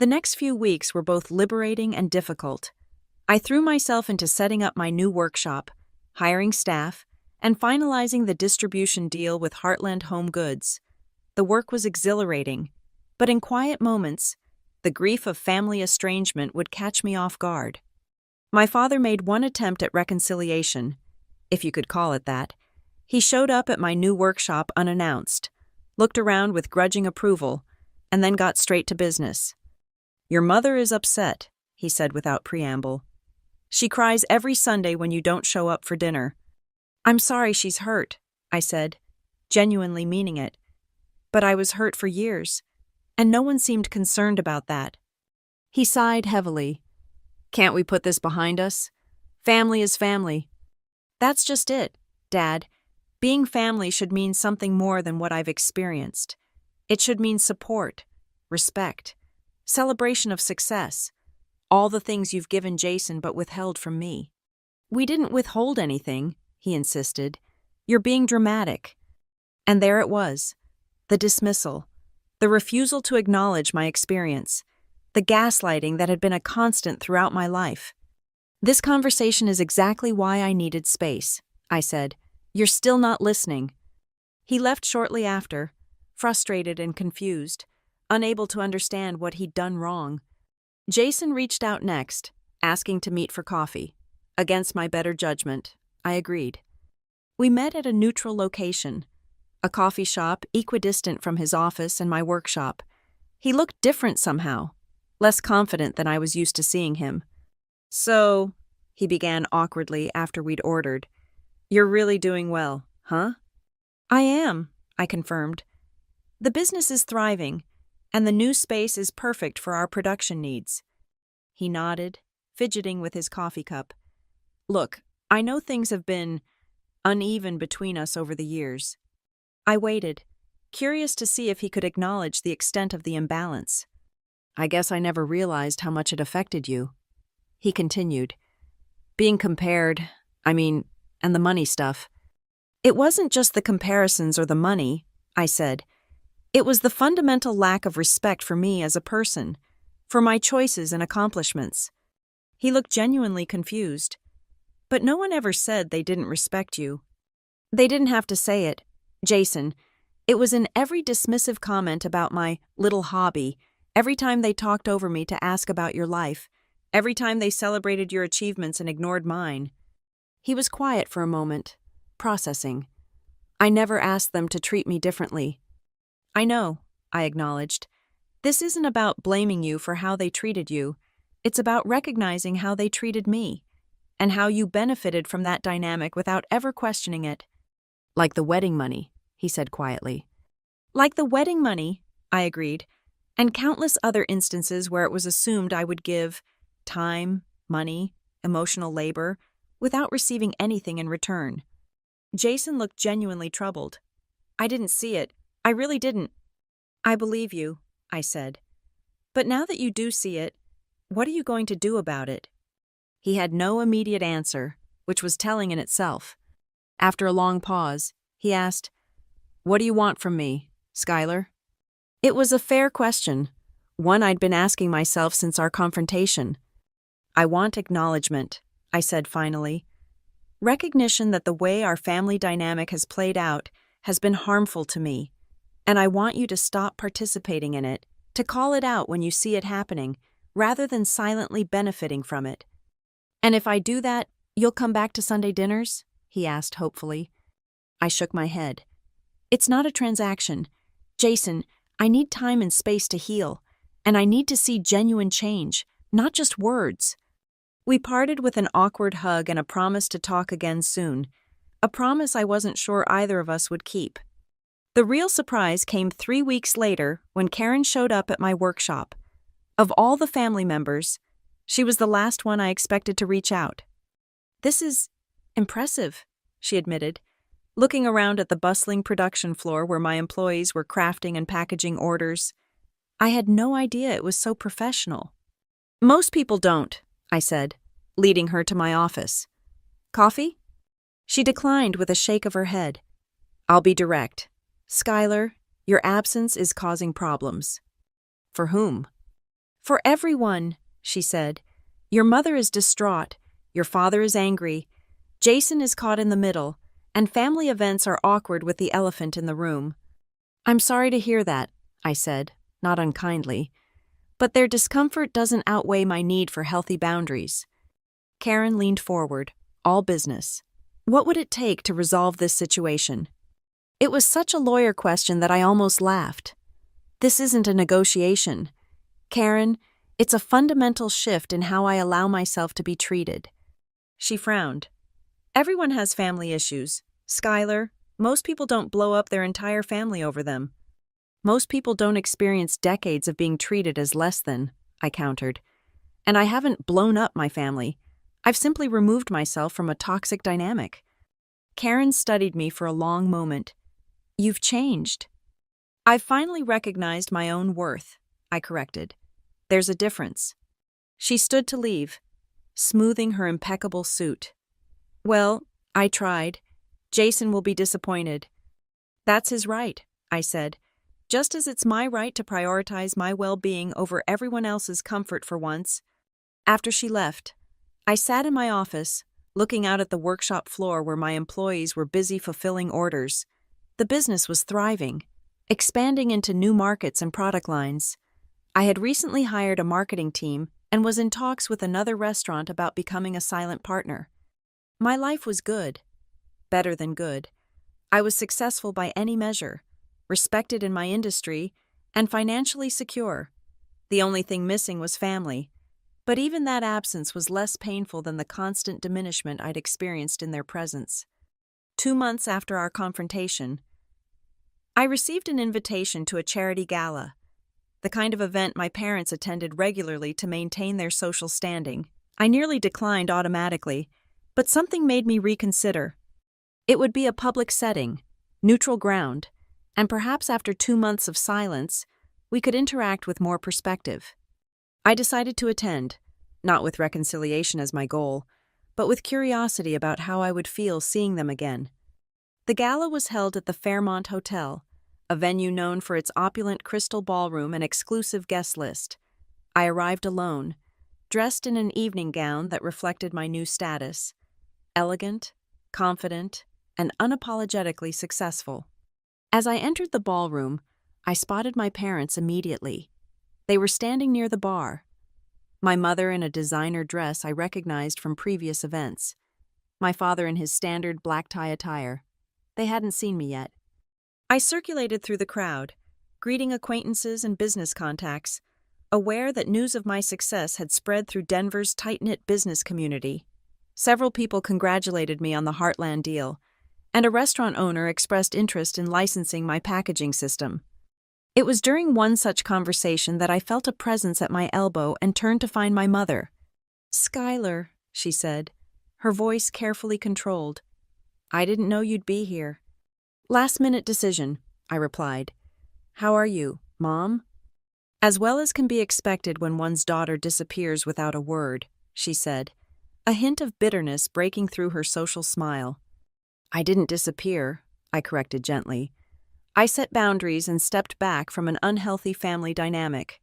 The next few weeks were both liberating and difficult. I threw myself into setting up my new workshop, hiring staff, and finalizing the distribution deal with Heartland Home Goods. The work was exhilarating, but in quiet moments, the grief of family estrangement would catch me off guard. My father made one attempt at reconciliation, if you could call it that. He showed up at my new workshop unannounced, looked around with grudging approval, and then got straight to business. Your mother is upset, he said without preamble. She cries every Sunday when you don't show up for dinner. I'm sorry she's hurt, I said, genuinely meaning it. But I was hurt for years, and no one seemed concerned about that. He sighed heavily. Can't we put this behind us? Family is family. That's just it, Dad. Being family should mean something more than what I've experienced. It should mean support, respect, celebration of success, all the things you've given Jason but withheld from me. We didn't withhold anything, he insisted. You're being dramatic. And there it was, the dismissal, the refusal to acknowledge my experience, the gaslighting that had been a constant throughout my life. This conversation is exactly why I needed space, I said. You're still not listening. He left shortly after, frustrated and confused, unable to understand what he'd done wrong. Jason reached out next, asking to meet for coffee. Against my better judgment, I agreed. We met at a neutral location, a coffee shop equidistant from his office and my workshop. He looked different somehow, less confident than I was used to seeing him. "So," he began awkwardly after we'd ordered, "you're really doing well, huh?" "I am," I confirmed. "The business is thriving, and the new space is perfect for our production needs." He nodded, fidgeting with his coffee cup. "Look, I know things have been uneven between us over the years." I waited, curious to see if he could acknowledge the extent of the imbalance. "I guess I never realized how much it affected you." He continued, "Being compared, and the money stuff." "It wasn't just the comparisons or the money," I said. "It was the fundamental lack of respect for me as a person, for my choices and accomplishments." He looked genuinely confused. "But no one ever said they didn't respect you." "They didn't have to say it, Jason. It was in every dismissive comment about my little hobby, every time they talked over me to ask about your life, every time they celebrated your achievements and ignored mine." He was quiet for a moment, processing. "I never asked them to treat me differently." "I know," I acknowledged. "This isn't about blaming you for how they treated you. It's about recognizing how they treated me, and how you benefited from that dynamic without ever questioning it." "Like the wedding money," he said quietly. "Like the wedding money," I agreed, "and countless other instances where it was assumed I would give time, money, emotional labor, without receiving anything in return." Jason looked genuinely troubled. "I didn't see it. I really didn't." "I believe you," I said. "But now that you do see it, what are you going to do about it?" He had no immediate answer, which was telling in itself. After a long pause, he asked, "What do you want from me, Skylar?" It was a fair question, one I'd been asking myself since our confrontation. "I want acknowledgement," I said finally. "Recognition that the way our family dynamic has played out has been harmful to me, and I want you to stop participating in it, to call it out when you see it happening, rather than silently benefiting from it." "And if I do that, you'll come back to Sunday dinners?" he asked hopefully. I shook my head. "It's not a transaction. Jason, I need time and space to heal, and I need to see genuine change, not just words." We parted with an awkward hug and a promise to talk again soon, a promise I wasn't sure either of us would keep. The real surprise came 3 weeks later when Karen showed up at my workshop. Of all the family members, she was the last one I expected to reach out. "This is impressive," she admitted, looking around at the bustling production floor where my employees were crafting and packaging orders. "I had no idea it was so professional." "Most people don't," I said, leading her to my office. "Coffee?" She declined with a shake of her head. "I'll be direct. Skylar, your absence is causing problems." "For whom?" "For everyone," she said. "Your mother is distraught, your father is angry, Jason is caught in the middle, and family events are awkward with the elephant in the room." "I'm sorry to hear that," I said, not unkindly. "But their discomfort doesn't outweigh my need for healthy boundaries." Karen leaned forward, all business. What would it take to resolve this situation? It was such a lawyer question that I almost laughed. "This isn't a negotiation. Karen, it's a fundamental shift in how I allow myself to be treated." She frowned. "Everyone has family issues. Skylar, most people don't blow up their entire family over them." "Most people don't experience decades of being treated as less than," I countered. "And I haven't blown up my family. I've simply removed myself from a toxic dynamic." Karen studied me for a long moment. "You've changed." "I've finally recognized my own worth," I corrected. "There's a difference." She stood to leave, smoothing her impeccable suit. "Well, I tried. Jason will be disappointed." "That's his right," I said, "just as it's my right to prioritize my well-being over everyone else's comfort for once." After she left, I sat in my office, looking out at the workshop floor where my employees were busy fulfilling orders. The business was thriving, expanding into new markets and product lines. I had recently hired a marketing team and was in talks with another restaurant about becoming a silent partner. My life was good. better than good. I was successful by any measure, respected in my industry, and financially secure. The only thing missing was family, but even that absence was less painful than the constant diminishment I'd experienced in their presence. 2 months after our confrontation, I received an invitation to a charity gala, the kind of event my parents attended regularly to maintain their social standing. I nearly declined automatically, but something made me reconsider. It would be a public setting, neutral ground, and perhaps after 2 months of silence, we could interact with more perspective. I decided to attend, not with reconciliation as my goal, but with curiosity about how I would feel seeing them again. The gala was held at the Fairmont Hotel, a venue known for its opulent crystal ballroom and exclusive guest list. I arrived alone, dressed in an evening gown that reflected my new status, elegant, confident, and unapologetically successful. As I entered the ballroom, I spotted my parents immediately. They were standing near the bar. My mother in a designer dress I recognized from previous events. My father in his standard black tie attire. They hadn't seen me yet. I circulated through the crowd, greeting acquaintances and business contacts, aware that news of my success had spread through Denver's tight-knit business community. Several people congratulated me on the Heartland deal, and a restaurant owner expressed interest in licensing my packaging system. It was during one such conversation that I felt a presence at my elbow and turned to find my mother. "Skylar," she said, her voice carefully controlled. "I didn't know you'd be here." "Last-minute decision," I replied. "How are you, Mom?" "As well as can be expected when one's daughter disappears without a word," she said, a hint of bitterness breaking through her social smile. "I didn't disappear," I corrected gently. I set boundaries and stepped back from an unhealthy family dynamic.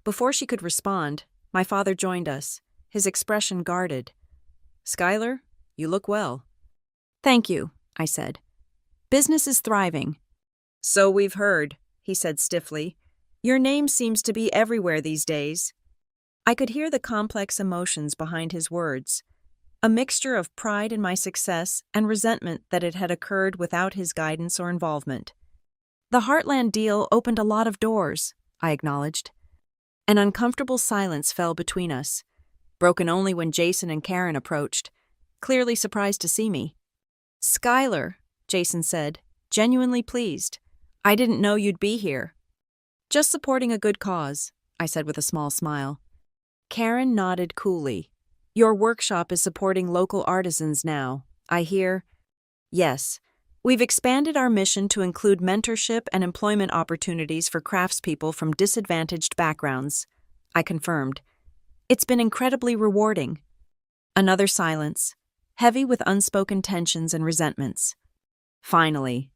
Before she could respond, my father joined us, his expression guarded. "Skylar, you look well." "Thank you," I said. "Business is thriving." "So we've heard," he said stiffly. "Your name seems to be everywhere these days." I could hear the complex emotions behind his words, a mixture of pride in my success and resentment that it had occurred without his guidance or involvement. "The Heartland deal opened a lot of doors," I acknowledged. An uncomfortable silence fell between us, broken only when Jason and Karen approached, clearly surprised to see me. "Skylar," Jason said, genuinely pleased. "I didn't know you'd be here." "Just supporting a good cause," I said with a small smile. Karen nodded coolly. "Your workshop is supporting local artisans now, I hear." "Yes. We've expanded our mission to include mentorship and employment opportunities for craftspeople from disadvantaged backgrounds," I confirmed. "It's been incredibly rewarding." Another silence, heavy with unspoken tensions and resentments. Finally,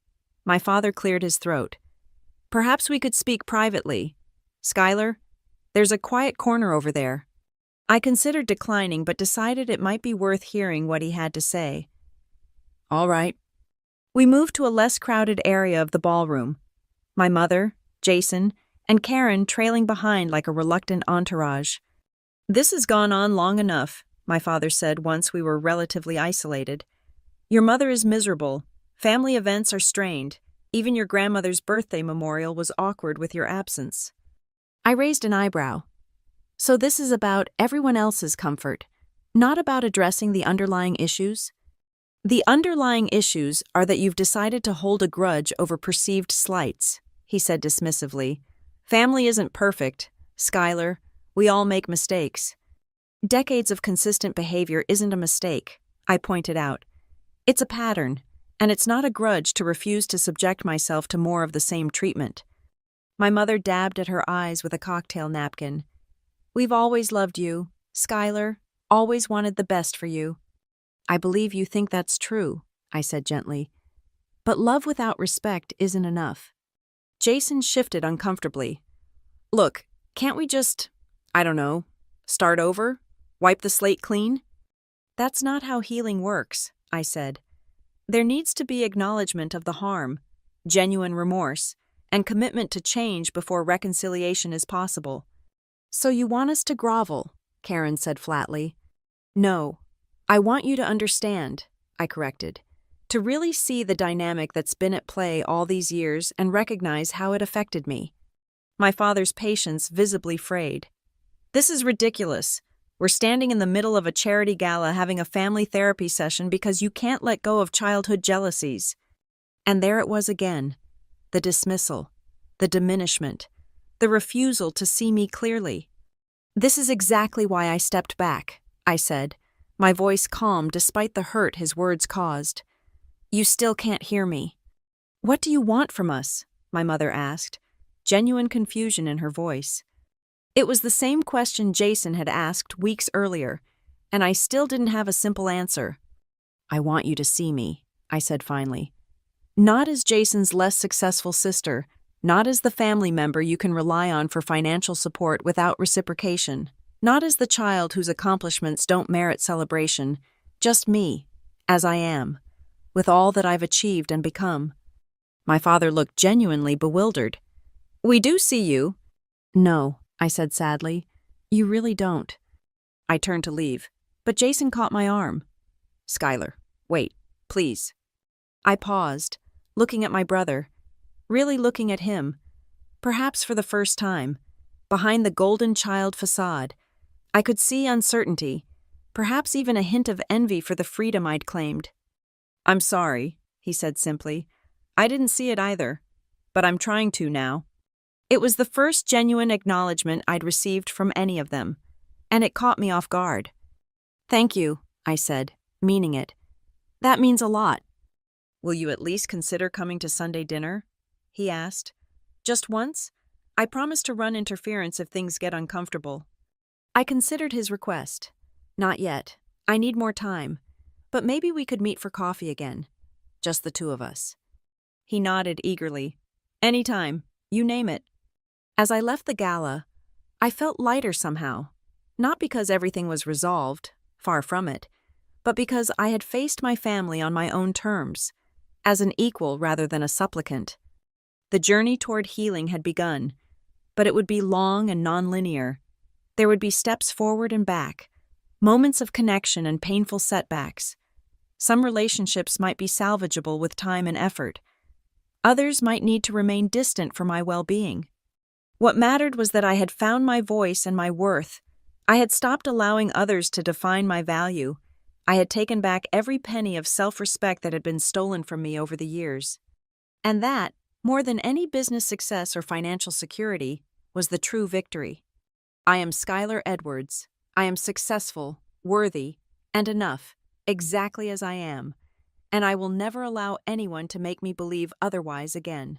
my father cleared his throat. "Perhaps we could speak privately. Skylar, there's a quiet corner over there." I considered declining but decided it might be worth hearing what he had to say. "All right." We moved to a less crowded area of the ballroom, my mother, Jason, and Karen trailing behind like a reluctant entourage. "This has gone on long enough," my father said once we were relatively isolated. "Your mother is miserable. Family events are strained. Even your grandmother's birthday memorial was awkward with your absence." I raised an eyebrow. "So this is about everyone else's comfort, not about addressing the underlying issues?" "The underlying issues are that you've decided to hold a grudge over perceived slights," he said dismissively. "Family isn't perfect, Skylar. We all make mistakes." "Decades of consistent behavior isn't a mistake," I pointed out. "It's a pattern, and it's not a grudge to refuse to subject myself to more of the same treatment." My mother dabbed at her eyes with a cocktail napkin. "We've always loved you, Skylar, always wanted the best for you." "I believe you think that's true," I said gently. "But love without respect isn't enough." Jason shifted uncomfortably. "Look, can't we just, I don't know, start over? Wipe the slate clean?" "That's not how healing works," I said. "There needs to be acknowledgement of the harm, genuine remorse, and commitment to change before reconciliation is possible." "So you want us to grovel?" Karen said flatly. "No. I want you to understand," I corrected. to really see the dynamic that's been at play all these years and recognize how it affected me. My father's patience visibly frayed. "This is ridiculous. We're standing in the middle of a charity gala having a family therapy session because you can't let go of childhood jealousies." And there it was again. The dismissal, the diminishment, the refusal to see me clearly. "This is exactly why I stepped back," I said, my voice calm despite the hurt his words caused. "You still can't hear me." "What do you want from us?" my mother asked, genuine confusion in her voice. It was the same question Jason had asked weeks earlier, and I still didn't have a simple answer. "I want you to see me," I said finally. "Not as Jason's less successful sister, not as the family member you can rely on for financial support without reciprocation, not as the child whose accomplishments don't merit celebration, just me, as I am, with all that I've achieved and become." My father looked genuinely bewildered. "We do see you." "No," I said sadly. "You really don't." I turned to leave, but Jason caught my arm. "Skylar, wait, please." I paused, looking at my brother, really looking at him, perhaps for the first time. Behind the golden child facade, I could see uncertainty, perhaps even a hint of envy for the freedom I'd claimed. "I'm sorry," he said simply. "I didn't see it either, but I'm trying to now." It was the first genuine acknowledgement I'd received from any of them, and it caught me off guard. "Thank you," I said, meaning it. "That means a lot." "Will you at least consider coming to Sunday dinner?" he asked. "Just once? I promise to run interference if things get uncomfortable." I considered his request. "Not yet. I need more time. But maybe we could meet for coffee again. Just the two of us." He nodded eagerly. "Anytime. You name it." As I left the gala, I felt lighter somehow, not because everything was resolved, far from it, but because I had faced my family on my own terms, as an equal rather than a supplicant. The journey toward healing had begun, but it would be long and nonlinear. There would be steps forward and back, moments of connection and painful setbacks. Some relationships might be salvageable with time and effort. Others might need to remain distant for my well-being. What mattered was that I had found my voice and my worth. I had stopped allowing others to define my value. I had taken back every penny of self-respect that had been stolen from me over the years. And that, more than any business success or financial security, was the true victory. I am Skylar Edwards. I am successful, worthy, and enough, exactly as I am. And I will never allow anyone to make me believe otherwise again.